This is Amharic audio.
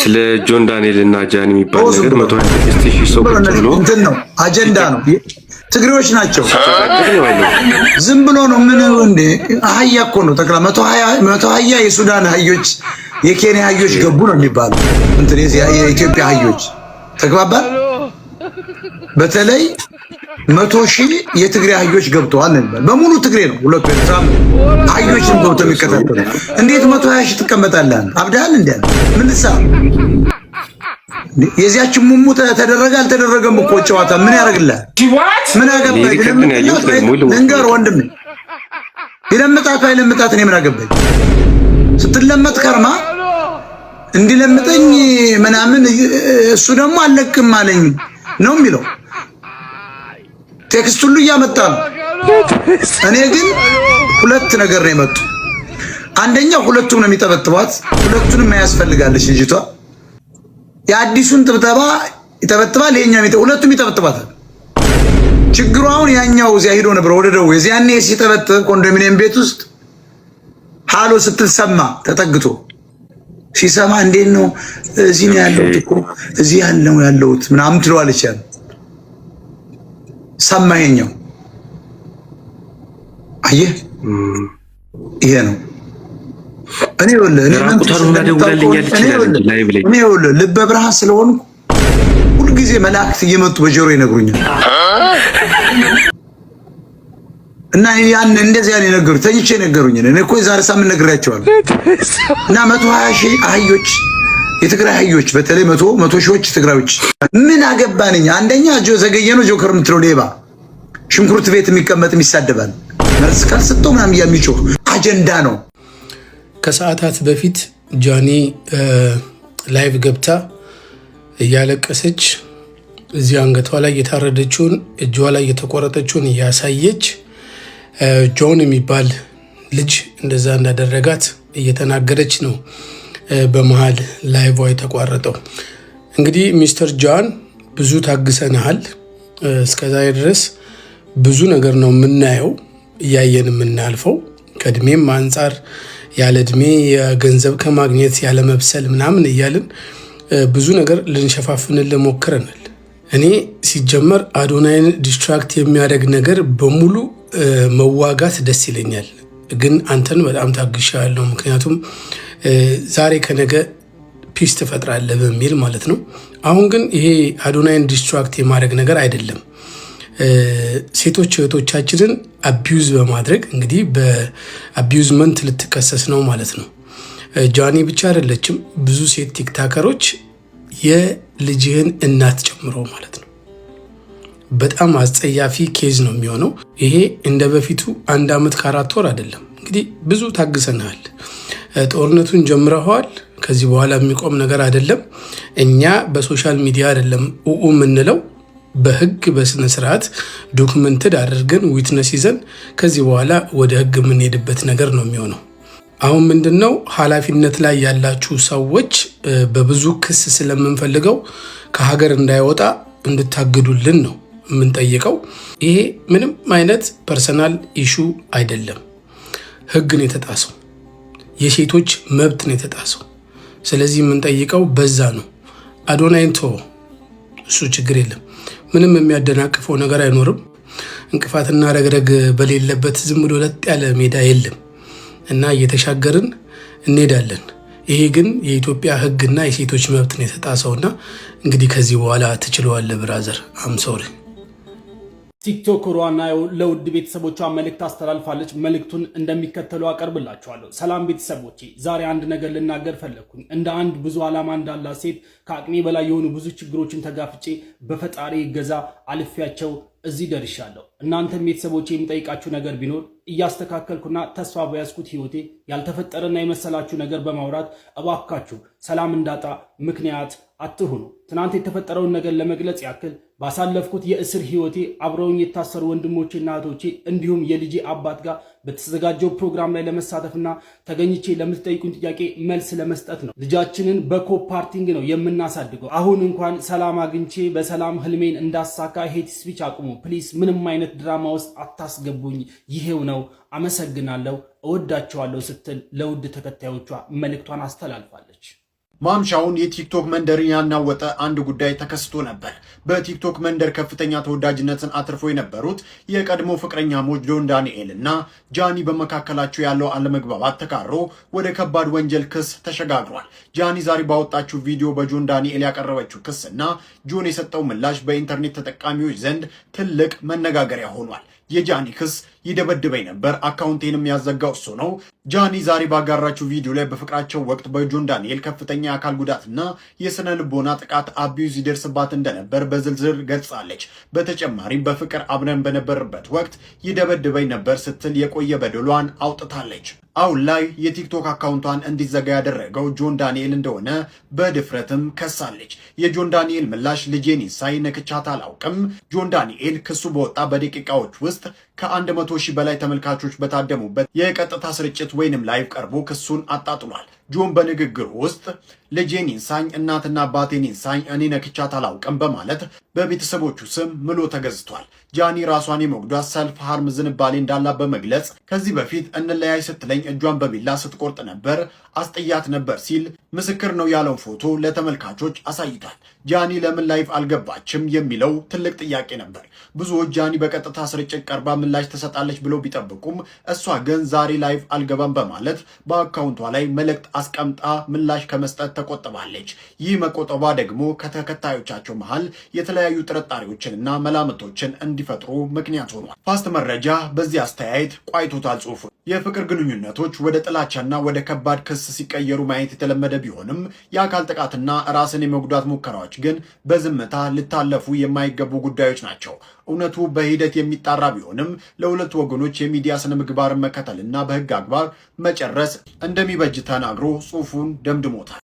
ስለ ጆን ዳንኤል እና ጃኒ የሚባል ነገር 126,000 ሰው ቁጭ ብሎ እንትን ነው አጀንዳ ነው። ትግሬዎች ናቸው። ዝም ብሎ ነው ምን እንደ አህያ እኮ ነው ተክላ 120 የሱዳን አህዮች የኬንያ አህዮች ገቡ ነው የሚባለው። እንትን የኢትዮጵያ አህዮች ተግባባል። በተለይ 100,000 የትግሬ አህዮች ገብተዋል ነበር። በሙሉ ትግሬ ነው። ሁለቱ ኤርትራም አህዮችን ገብተው የሚከታተሉ እንዴት 120,000 ትቀመጣለህ? አብዳል እንዴ? ምን ልሳ የዚያችን ሙሙ ተደረገ አልተደረገም እኮ ጨዋታ ምን ያደርግልህ? ምን አገባኝ? እንገር ወንድም ይለምጣት አይለምጣት እኔ ምን አገባኝ? ስትለመጥ ከርማ እንዲለምጠኝ ምናምን እሱ ደግሞ አለቅም አለኝ ነው የሚለው። ቴክስት ሁሉ እያመጣ ነው። እኔ ግን ሁለት ነገር ነው የመጡ። አንደኛው ሁለቱም ነው የሚጠበጥቧት፣ ሁለቱንም ያስፈልጋለች ልጅቷ። የአዲሱን ጥብጠባ ይጠበጥባል፣ የኛም ሁለቱም ይጠበጥባታል። ችግሩ አሁን ያኛው እዚያ ሄዶ ነበር ወደ ደው የዚያኔ ሲጠበጥብ ኮንዶሚኒየም ቤት ውስጥ ሃሎ ስትሰማ ተጠግቶ ሲሰማ እንዴት ነው እዚህ ነው ያለሁት እኮ እዚህ ያለሁት ምናምን ትለዋለች። ያን ሰማየኛው አየህ፣ ይሄ ነው እኔ ልበ ብርሃን ስለሆንኩ ሁልጊዜ መላእክት እየመጡ በጆሮ ይነግሩኛል። እና ያን እንደዚህ ያለ ነገሩ ተኝቼ ነገሩኝ። እኔ እኮ ዛሬ ሳምንት ነግሬያቸዋለሁ። እና 120,000 አህዮች የትግራይ አህዮች በተለይ 100,000 ትግራዮች ምን አገባንኝ? አንደኛ ዘገየ ነው ጆከር የምትለው ሌባ ሽንኩርት ቤት የሚቀመጥ የሚሳደባል መልስ ካልሰጠው ምናምን የሚጮህ አጀንዳ ነው። ከሰዓታት በፊት ጃኒ ላይቭ ገብታ እያለቀሰች እዚህ አንገቷ ላይ የታረደችውን እጇ ላይ የተቆረጠችውን እያሳየች ጆን የሚባል ልጅ እንደዛ እንዳደረጋት እየተናገረች ነው። በመሃል ላይቭ የተቋረጠው እንግዲህ ሚስተር ጃን ብዙ ታግሰናል። እስከዛ ድረስ ብዙ ነገር ነው የምናየው እያየን የምናልፈው። ከእድሜም አንጻር ያለ እድሜ የገንዘብ ከማግኘት ያለ መብሰል ምናምን እያልን ብዙ ነገር ልንሸፋፍንልን ሞክረናል። እኔ ሲጀመር አዶናይን ዲስትራክት የሚያደርግ ነገር በሙሉ መዋጋት ደስ ይለኛል፣ ግን አንተን በጣም ታግሻለሁ። ምክንያቱም ዛሬ ከነገ ፒስ ትፈጥራለህ በሚል ማለት ነው። አሁን ግን ይሄ አዶናይን ዲስትራክት የማድረግ ነገር አይደለም። ሴቶች እህቶቻችንን አቢዩዝ በማድረግ እንግዲህ በአቢዩዝመንት ልትከሰስ ነው ማለት ነው። ጃኒ ብቻ አይደለችም፣ ብዙ ሴት ቲክታከሮች የልጅህን እናት ጨምሮ ማለት ነው። በጣም አስጸያፊ ኬዝ ነው የሚሆነው። ይሄ እንደ በፊቱ 1 ዓመት ከ4 ወር አይደለም። እንግዲህ ብዙ ታግሰናል። ጦርነቱን ጀምረዋል። ከዚህ በኋላ የሚቆም ነገር አይደለም። እኛ በሶሻል ሚዲያ አይደለም የምንለው፣ በህግ በስነ ስርዓት ዶክመንትድ አድርገን ዊትነስ ይዘን ከዚህ በኋላ ወደ ህግ የምንሄድበት ነገር ነው የሚሆነው። አሁን ምንድነው ኃላፊነት ላይ ያላችሁ ሰዎች በብዙ ክስ ስለምንፈልገው ከሀገር እንዳይወጣ እንድታግዱልን ነው የምንጠይቀው። ይሄ ምንም አይነት ፐርሰናል ኢሹ አይደለም። ህግን የተጣሰው የሴቶች መብትን የተጣሰው። ስለዚህ የምንጠይቀው በዛ ነው። አዶናይን ቶ እሱ ችግር የለም፣ ምንም የሚያደናቅፈው ነገር አይኖርም። እንቅፋትና ረግረግ በሌለበት ዝም ብሎ ለጥ ያለ ሜዳ የለም እና እየተሻገርን እንሄዳለን። ይሄ ግን የኢትዮጵያ ህግና የሴቶች መብትን የተጣሰውና እንግዲህ ከዚህ በኋላ ትችለዋለህ ብራዘር። አምሶሪ ቲክቶከሯና ለውድ ቤተሰቦቿ መልእክት አስተላልፋለች። መልእክቱን እንደሚከተሉ አቀርብላችኋለሁ። ሰላም ቤተሰቦቼ፣ ዛሬ አንድ ነገር ልናገር ፈለግኩኝ። እንደ አንድ ብዙ ዓላማ እንዳላት ሴት ከአቅሜ በላይ የሆኑ ብዙ ችግሮችን ተጋፍጬ በፈጣሪ እገዛ አልፌያቸው እዚህ ደርሻለሁ። እናንተም ቤተሰቦቼ የሚጠይቃችሁ ነገር ቢኖር እያስተካከልኩና ተስፋ በያዝኩት ህይወቴ ያልተፈጠረና የመሰላችሁ ነገር በማውራት እባካችሁ ሰላም እንዳጣ ምክንያት አትሁኑ። ትናንት የተፈጠረውን ነገር ለመግለጽ ያክል ባሳለፍኩት የእስር ህይወቴ አብረውኝ የታሰሩ ወንድሞቼና እህቶቼ እንዲሁም የልጄ አባት ጋር በተዘጋጀው ፕሮግራም ላይ ለመሳተፍና ተገኝቼ ለምትጠይቁኝ ጥያቄ መልስ ለመስጠት ነው። ልጃችንን በኮፓርቲንግ ነው የምናሳድገው። አሁን እንኳን ሰላም አግኝቼ በሰላም ህልሜን እንዳሳካ ሄት ስፒች አቁሙ ፕሊስ። ምንም አይነት ድራማ ውስጥ አታስገቡኝ። ይሄው ነው። አመሰግናለሁ፣ እወዳቸዋለሁ ስትል ለውድ ተከታዮቿ መልእክቷን አስተላልፋለች። ማምሻውን የቲክቶክ መንደርን ያናወጠ አንድ ጉዳይ ተከስቶ ነበር። በቲክቶክ መንደር ከፍተኛ ተወዳጅነትን አትርፎ የነበሩት የቀድሞ ፍቅረኛሞች ጆን ዳንኤል እና ጃኒ በመካከላቸው ያለው አለመግባባት ተካሮ ወደ ከባድ ወንጀል ክስ ተሸጋግሯል። ጃኒ ዛሬ ባወጣችው ቪዲዮ በጆን ዳንኤል ያቀረበችው ክስ እና ጆን የሰጠው ምላሽ በኢንተርኔት ተጠቃሚዎች ዘንድ ትልቅ መነጋገሪያ ሆኗል። የጃኒ ክስ ይደበድበኝ ነበር፣ አካውንቴንም ያዘጋው እሱ ነው። ጃኒ ዛሬ ባጋራችው ቪዲዮ ላይ በፍቅራቸው ወቅት በጆን ዳንኤል ከፍተኛ የአካል ጉዳትና የስነ ልቦና ጥቃት አቢዩዝ ይደርስባት እንደነበር በዝርዝር ገልጻለች። በተጨማሪም በፍቅር አብረን በነበርበት ወቅት ይደበድበኝ ነበር ስትል የቆየ በደሏን አውጥታለች። አሁን ላይ የቲክቶክ አካውንቷን እንዲዘጋ ያደረገው ጆን ዳንኤል እንደሆነ በድፍረትም ከሳለች። የጆን ዳንኤል ምላሽ ልጄን ሳይ ነክቻት አላውቅም። ጆን ዳንኤል ክሱ በወጣ በደቂቃዎች ውስጥ ከ100,000 በላይ ተመልካቾች በታደሙበት የቀጥታ ስርጭት ወይንም ላይቭ ቀርቦ ክሱን አጣጥሏል። ጆን በንግግሩ ውስጥ ልጄን ይንሳኝ፣ እናትና አባቴን ይንሳኝ፣ እኔ ነክቻት አላውቅም በማለት በቤተሰቦቹ ስም ምሎ ተገዝቷል። ጃኒ ራሷን የመጉዳት ሰልፍ ሃርም ዝንባሌ እንዳላት በመግለጽ ከዚህ በፊት እንለያይ ስትለኝ እጇን በቢላ ስትቆርጥ ነበር፣ አስጥያት ነበር ሲል ምስክር ነው ያለውን ፎቶ ለተመልካቾች አሳይቷል። ጃኒ ለምን ላይቭ አልገባችም የሚለው ትልቅ ጥያቄ ነበር። ብዙዎች ጃኒ በቀጥታ ስርጭት ቀርባ ምላሽ ትሰጣለች ብለው ቢጠብቁም እሷ ግን ዛሬ ላይቭ አልገባም በማለት በአካውንቷ ላይ መልእክት አስቀምጣ ምላሽ ከመስጠት ተቆጥባለች። ይህ መቆጠቧ ደግሞ ከተከታዮቻቸው መሃል የተለያዩ ጥርጣሬዎችንና መላምቶችን እንዲፈጥሩ ምክንያት ሆኗል። ፋስት መረጃ በዚህ አስተያየት ቋይቶታል ጽሑፉ። የፍቅር ግንኙነቶች ወደ ጥላቻና ወደ ከባድ ክስ ሲቀየሩ ማየት የተለመደ ቢሆንም የአካል ጥቃትና ራስን የመጉዳት ሙከራዎች ግን በዝምታ ሊታለፉ የማይገቡ ጉዳዮች ናቸው። እውነቱ በሂደት የሚጣራ ቢሆንም ለሁለቱ ወገኖች የሚዲያ ስነ ምግባርን መከተልና በሕግ አግባብ መጨረስ እንደሚበጅ ተናግሮ ጽሑፉን ደምድሞታል።